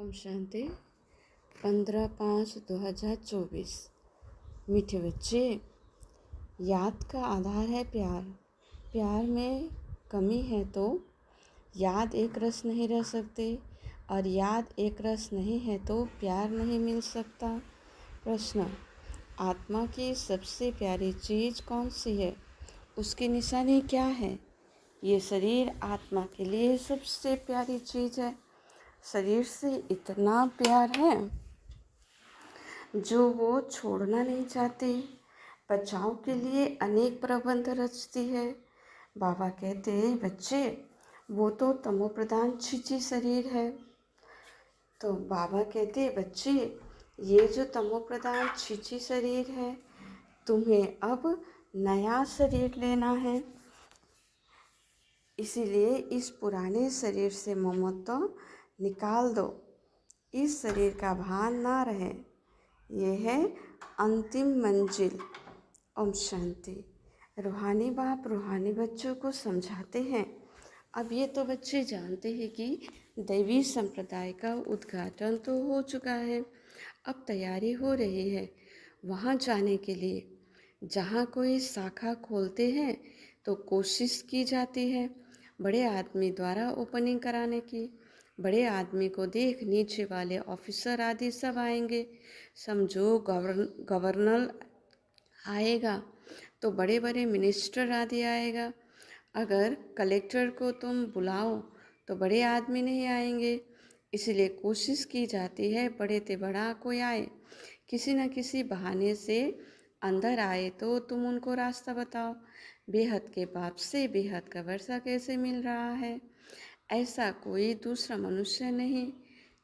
ओम शांति 15/5/2024। मीठे बच्चे, याद का आधार है प्यार। प्यार में कमी है तो याद एक रस नहीं रह सकते, और याद एक रस नहीं है तो प्यार नहीं मिल सकता। प्रश्न: आत्मा की सबसे प्यारी चीज़ कौन सी है? उसकी निशानी क्या है? ये शरीर आत्मा के लिए सबसे प्यारी चीज़ है। शरीर से इतना प्यार है जो वो छोड़ना नहीं चाहती। बचाव के लिए अनेक प्रबंध रचती है। बाबा कहते हैं, बच्चे वो तो तमोप्रधान छिची शरीर है। तो बाबा कहते हैं, बच्चे ये जो तमोप्रधान छिची शरीर है, तुम्हें अब नया शरीर लेना है। इसीलिए इस पुराने शरीर से ममत्व निकाल दो। इस शरीर का भान ना रहे। ये है अंतिम मंजिल। ओम शांति। रूहानी बाप रूहानी बच्चों को समझाते हैं। अब ये तो बच्चे जानते हैं कि दैवी संप्रदाय का उद्घाटन तो हो चुका है। अब तैयारी हो रही है वहाँ जाने के लिए। जहाँ कोई शाखा खोलते हैं तो कोशिश की जाती है बड़े आदमी द्वारा ओपनिंग कराने की। बड़े आदमी को देख नीचे वाले ऑफिसर आदि सब आएंगे। समझो गवर्नर आएगा तो बड़े बड़े मिनिस्टर आदि आएगा। अगर कलेक्टर को तुम बुलाओ तो बड़े आदमी नहीं आएंगे। इसलिए कोशिश की जाती है बड़े से बड़ा कोई आए, किसी न किसी बहाने से अंदर आए तो तुम उनको रास्ता बताओ। बेहद के बाप से बेहद का वर्षा कैसे मिल रहा है, ऐसा कोई दूसरा मनुष्य नहीं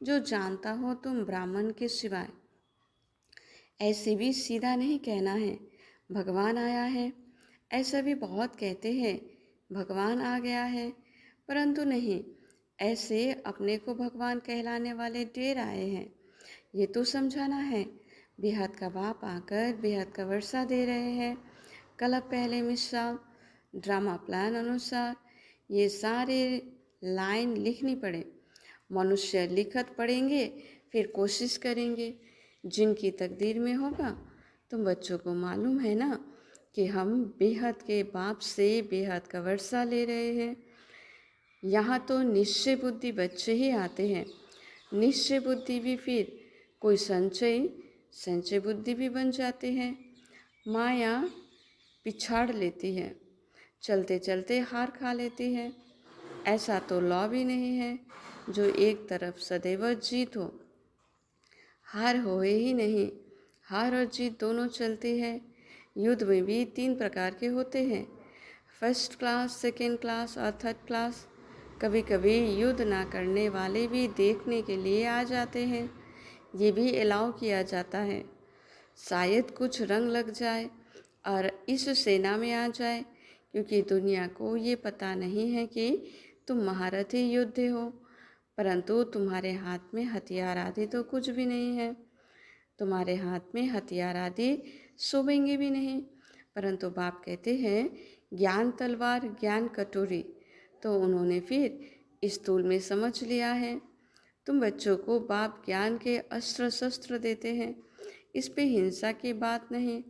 जो जानता हो तुम ब्राह्मण के सिवाय। ऐसे भी सीधा नहीं कहना है भगवान आया है। ऐसा भी बहुत कहते हैं भगवान आ गया है, परंतु नहीं, ऐसे अपने को भगवान कहलाने वाले ढेर आए हैं। ये तो समझाना है बेहद का बाप आकर बेहद का वर्षा दे रहे हैं। कल पहले मिसाल ड्रामा प्लान अनुसार ये सारे लाइन लिखनी पड़े। मनुष्य लिखत पढ़ेंगे, फिर कोशिश करेंगे। जिनकी तकदीर में होगा। तुम बच्चों को मालूम है ना कि हम बेहद के बाप से बेहद का वर्षा ले रहे हैं। यहाँ तो निश्चय बुद्धि बच्चे ही आते हैं। निश्चय बुद्धि भी फिर कोई संचय बुद्धि भी बन जाते हैं। माया पिछाड़ लेती है, चलते चलते हार खा लेती है। ऐसा तो लॉ भी नहीं है जो एक तरफ सदैव जीत हो। हार होए ही नहीं, हार और जीत दोनों चलती है। युद्ध में भी 3 प्रकार के होते हैं, फर्स्ट क्लास, सेकेंड क्लास और थर्ड क्लास। कभी कभी युद्ध ना करने वाले भी देखने के लिए आ जाते हैं, ये भी अलाउ किया जाता है। शायद कुछ रंग लग जाए और इस सेना में आ जाए, क्योंकि दुनिया को ये पता नहीं है कि तुम महारथी योद्धे हो, परंतु तुम्हारे हाथ में हथियार आदि तो कुछ भी नहीं है। तुम्हारे हाथ में हथियार आदि शोभेंगे भी नहीं। परंतु बाप कहते हैं ज्ञान तलवार ज्ञान कटोरी। तो उन्होंने फिर स्थूल में समझ लिया है। तुम बच्चों को बाप ज्ञान के अस्त्र शस्त्र देते हैं, इस पे हिंसा की बात नहीं,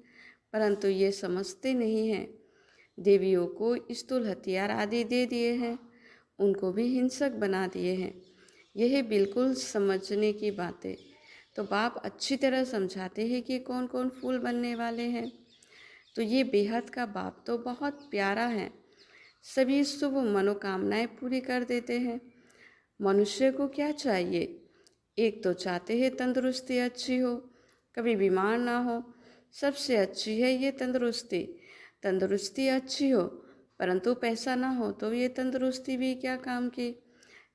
परंतु ये समझते नहीं हैं। देवियों को स्थूल हथियार आदि दे दिए हैं, उनको भी हिंसक बना दिए हैं। यह बिल्कुल समझने की बातें। तो बाप अच्छी तरह समझाते हैं कि कौन कौन फूल बनने वाले हैं। तो ये बेहद का बाप तो बहुत प्यारा है, सभी शुभ मनोकामनाएं पूरी कर देते हैं। मनुष्य को क्या चाहिए? एक तो चाहते हैं तंदुरुस्ती अच्छी हो, कभी बीमार ना हो। सबसे अच्छी है ये तंदुरुस्ती। तंदुरुस्ती अच्छी हो परंतु पैसा ना हो तो ये तंदुरुस्ती भी क्या काम की।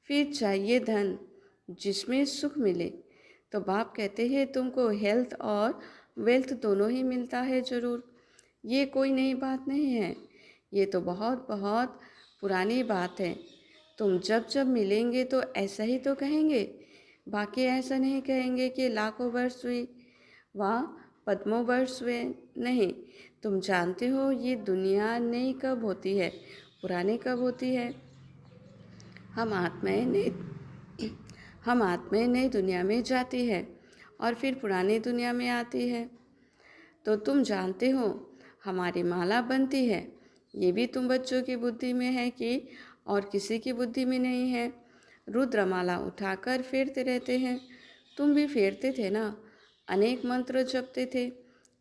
फिर चाहिए धन जिसमें सुख मिले। तो बाप कहते हैं तुमको हेल्थ और वेल्थ दोनों ही मिलता है ज़रूर। ये कोई नई बात नहीं है, ये तो बहुत बहुत पुरानी बात है। तुम जब जब मिलेंगे तो ऐसा ही तो कहेंगे, बाकी ऐसा नहीं कहेंगे कि लाखों वर्ष हुई व पद्मों वर्ष हुए। नहीं, तुम जानते हो ये दुनिया नई कब होती है, पुरानी कब होती है। हम आत्माएं नए हम आत्माएं नई दुनिया में जाती है और फिर पुरानी दुनिया में आती है। तो तुम जानते हो हमारी माला बनती है, ये भी तुम बच्चों की बुद्धि में है कि और किसी की बुद्धि में नहीं है। रुद्रमाला उठाकर फेरते रहते हैं, तुम भी फेरते थे ना, अनेक मंत्र जपते थे।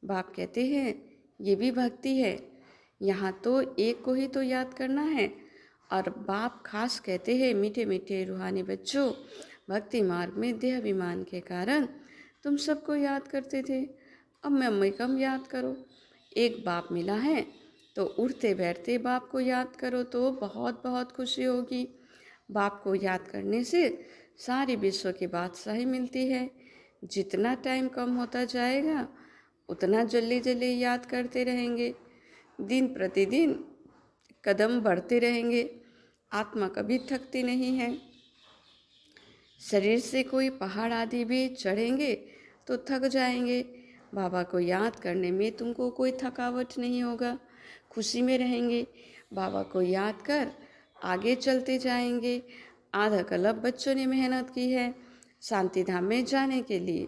बाप कहते हैं ये भी भक्ति है, यहाँ तो एक को ही तो याद करना है। और बाप खास कहते हैं मीठे मीठे रूहानी बच्चों, भक्ति मार्ग में देह अभिमान के कारण तुम सबको याद करते थे, अब मैं कम याद करो। एक बाप मिला है तो उठते बैठते बाप को याद करो तो बहुत बहुत खुशी होगी। बाप को याद करने से सारी विश्व की बादशाही मिलती है। जितना टाइम कम होता जाएगा उतना जल्दी जल्दी याद करते रहेंगे, दिन प्रतिदिन कदम बढ़ते रहेंगे। आत्मा कभी थकती नहीं है। शरीर से कोई पहाड़ आदि भी चढ़ेंगे तो थक जाएंगे, बाबा को याद करने में तुमको कोई थकावट नहीं होगा, खुशी में रहेंगे। बाबा को याद कर आगे चलते जाएंगे। आधा कल्प बच्चों ने मेहनत की है शांति धाम में जाने के लिए,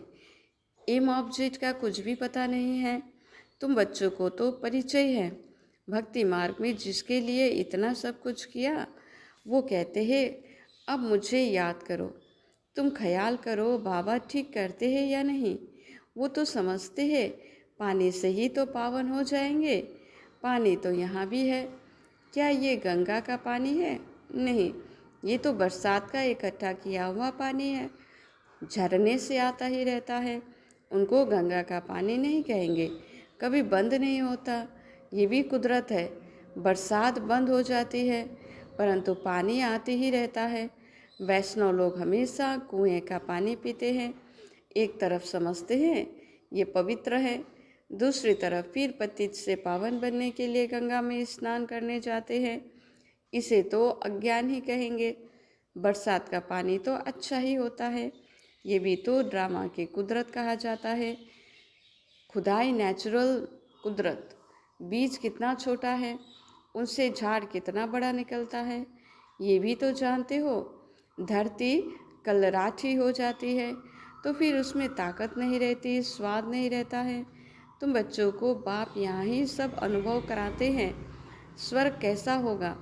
एम ऑब्जेक्ट का कुछ भी पता नहीं है। तुम बच्चों को तो परिचय है, भक्ति मार्ग में जिसके लिए इतना सब कुछ किया वो कहते हैं अब मुझे याद करो। तुम ख्याल करो बाबा ठीक करते हैं या नहीं, वो तो समझते हैं पानी से ही तो पावन हो जाएंगे। पानी तो यहाँ भी है, क्या ये गंगा का पानी है? नहीं, ये तो बरसात का इकट्ठा किया हुआ पानी है, झरने से आता ही रहता है। उनको गंगा का पानी नहीं कहेंगे, कभी बंद नहीं होता, ये भी कुदरत है। बरसात बंद हो जाती है परंतु पानी आते ही रहता है। वैष्णव लोग हमेशा कुएं का पानी पीते हैं, एक तरफ समझते हैं ये पवित्र है, दूसरी तरफ फिर पतित से पावन बनने के लिए गंगा में स्नान करने जाते हैं। इसे तो अज्ञान ही कहेंगे। बरसात का पानी तो अच्छा ही होता है, ये भी तो ड्रामा की कुदरत कहा जाता है। खुदाई नेचुरल कुदरत, बीज कितना छोटा है उनसे झाड़ कितना बड़ा निकलता है, ये भी तो जानते हो। धरती कलराठी हो जाती है तो फिर उसमें ताकत नहीं रहती, स्वाद नहीं रहता है। तुम बच्चों को बाप यहाँ ही सब अनुभव कराते हैं। स्वर्ग कैसा होगा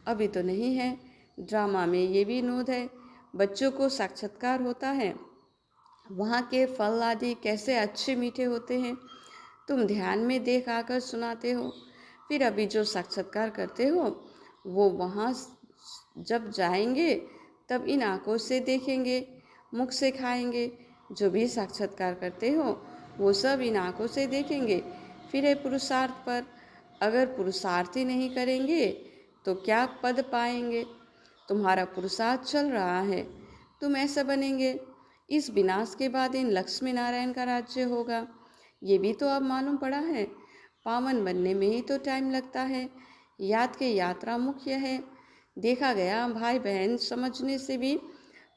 अभी तो नहीं है, ड्रामा में ये भी नोद है। बच्चों को साक्षात्कार होता है, वहाँ के फल आदि कैसे अच्छे मीठे होते हैं, तुम ध्यान में देख आकर सुनाते हो। फिर अभी जो साक्षात्कार करते हो वो वहाँ जब जाएंगे तब इन आँखों से देखेंगे, मुख से खाएंगे। जो भी साक्षात्कार करते हो वो सब इन आँखों से देखेंगे। फिर है पुरुषार्थ पर, अगर पुरुषार्थ ही नहीं करेंगे तो क्या पद पाएंगे। तुम्हारा पुरुषार्थ चल रहा है, तुम ऐसा बनेंगे। इस विनाश के बाद इन लक्ष्मी नारायण का राज्य होगा, ये भी तो अब मालूम पड़ा है। पावन बनने में ही तो टाइम लगता है, याद के यात्रा मुख्य है। देखा गया भाई बहन समझने से भी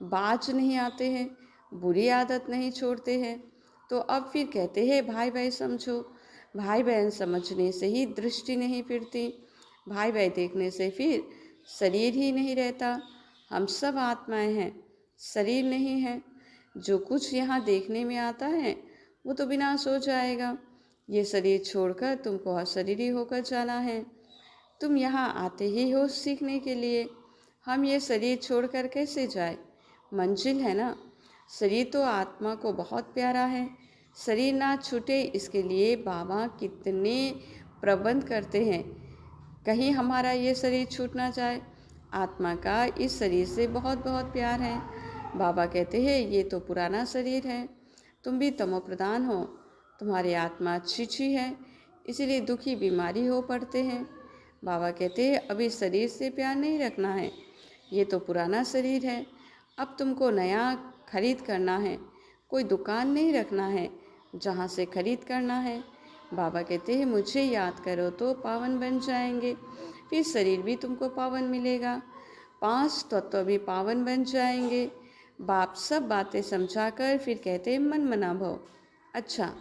बाज नहीं आते हैं, बुरी आदत नहीं छोड़ते हैं, तो अब फिर कहते हैं भाई भाई समझो। भाई बहन समझने से ही दृष्टि नहीं फिरती, भाई भाई देखने से फिर शरीर ही नहीं रहता। हम सब आत्माएं हैं, शरीर नहीं है। जो कुछ यहाँ देखने में आता है वो तो विनाश हो जाएगा। ये शरीर छोड़कर तुमको अशरीरी होकर जाना है। तुम यहाँ आते ही हो सीखने के लिए, हम ये शरीर छोड़कर कैसे जाए, मंजिल है ना। शरीर तो आत्मा को बहुत प्यारा है, शरीर ना छूटे इसके लिए बाबा कितने प्रबंध करते हैं, कहीं हमारा ये शरीर छूट ना जाए। आत्मा का इस शरीर से बहुत बहुत प्यार है। बाबा कहते हैं ये तो पुराना शरीर है, तुम भी तमो प्रधान हो, तुम्हारी आत्मा अच्छी है, इसीलिए दुखी बीमारी हो पड़ते हैं। बाबा कहते हैं अभी शरीर से प्यार नहीं रखना है, ये तो पुराना शरीर है, अब तुमको नया खरीद करना है। कोई दुकान नहीं रखना है जहाँ से खरीद करना है। बाबा कहते हैं मुझे याद करो तो पावन बन जाएंगे, फिर शरीर भी तुमको पावन मिलेगा, 5 तत्व भी पावन बन जाएंगे। बाप सब बातें समझाकर फिर कहते हैं मन मना भव। अच्छा,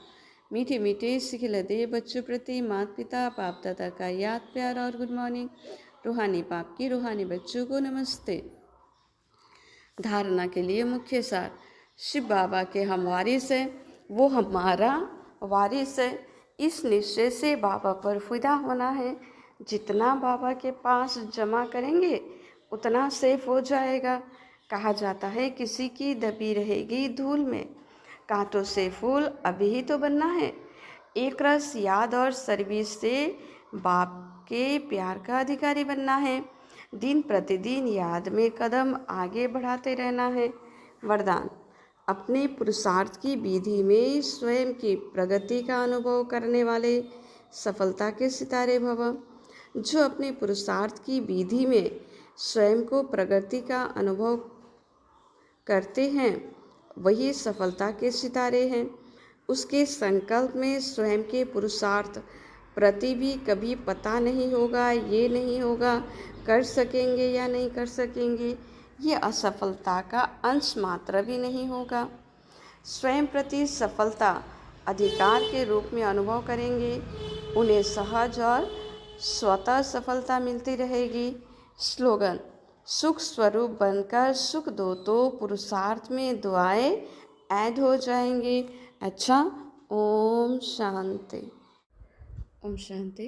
मीठे मीठे सिखिलते बच्चों प्रति माता पिता बाप दादा का याद प्यार और गुड मॉर्निंग। रूहानी बाप की रूहानी बच्चों को नमस्ते। धारणा के लिए मुख्य सार। शिव बाबा के हम वारिस हैं, वो हमारा वारिस है। इस निश्चय से बाबा पर फिदा होना है। जितना बाबा के पास जमा करेंगे उतना सेफ हो जाएगा। कहा जाता है किसी की दबी रहेगी धूल में, कांटों से फूल अभी ही तो बनना है। एक रस याद और सर्विस से बाप के प्यार का अधिकारी बनना है। दिन प्रतिदिन याद में कदम आगे बढ़ाते रहना है। वरदान, अपने पुरुषार्थ की विधि में स्वयं की प्रगति का अनुभव करने वाले सफलता के सितारे भव। जो अपने पुरुषार्थ की विधि में स्वयं को प्रगति का अनुभव करते हैं वही सफलता के सितारे हैं। उसके संकल्प में स्वयं के पुरुषार्थ प्रति भी कभी पता नहीं होगा, ये नहीं होगा कर सकेंगे या नहीं कर सकेंगे, ये असफलता का अंश मात्र भी नहीं होगा। स्वयं प्रति सफलता अधिकार के रूप में अनुभव करेंगे। उन्हें सहज और स्वतः सफलता मिलती रहेगी। स्लोगन, सुख स्वरूप बनकर सुख दो तो पुरुषार्थ में दुआएं ऐड हो जाएंगे। अच्छा, ओम शांति। ओम शांति।